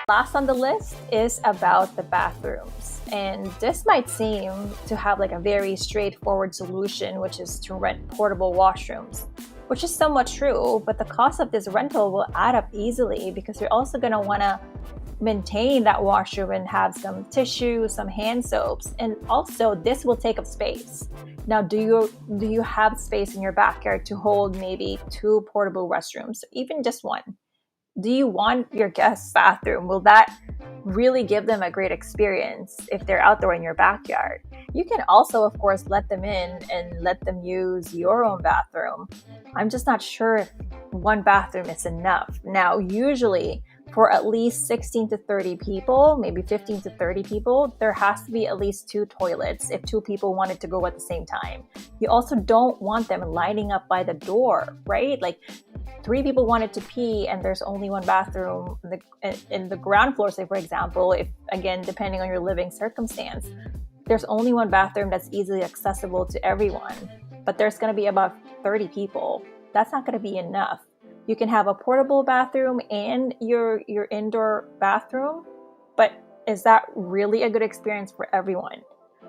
Last on the list is about the bathrooms. And this might seem to have like a very straightforward solution, which is to rent portable washrooms, which is somewhat true, but the cost of this rental will add up easily because you're also going to want to maintain that washroom and have some tissue, some hand soaps, and also this will take up space. Now, do you have space in your backyard to hold maybe 2 portable restrooms, even just one? Do you want your guest's bathroom? Will that really give them a great experience if they're outdoor in your backyard? You can also, of course, let them in and let them use your own bathroom. I'm just not sure if one bathroom is enough. Now, usually for at least 16 to 30 people, maybe 15 to 30 people, there has to be at least 2 toilets if 2 people wanted to go at the same time. You also don't want them lining up by the door, right? Like 3 people wanted to pee and there's only one bathroom in the ground floor, say for example, if again, depending on your living circumstance, there's only one bathroom that's easily accessible to everyone, but there's going to be about 30 people. That's not going to be enough. You can have a portable bathroom and your indoor bathroom, but is that really a good experience for everyone?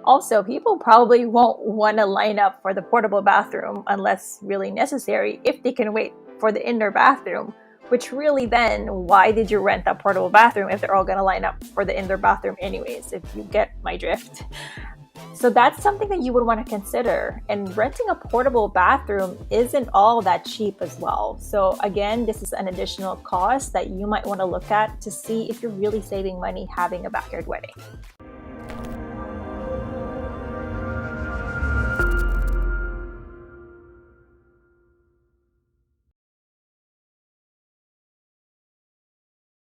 Also, people probably won't want to line up for the portable bathroom unless really necessary if they can wait for the indoor bathroom, which really then, why did you rent that portable bathroom if they're all going to line up for the indoor bathroom anyways, if you get my drift? So that's something that you would want to consider. And renting a portable bathroom isn't all that cheap as well. So again, this is an additional cost that you might want to look at to see if you're really saving money having a backyard wedding.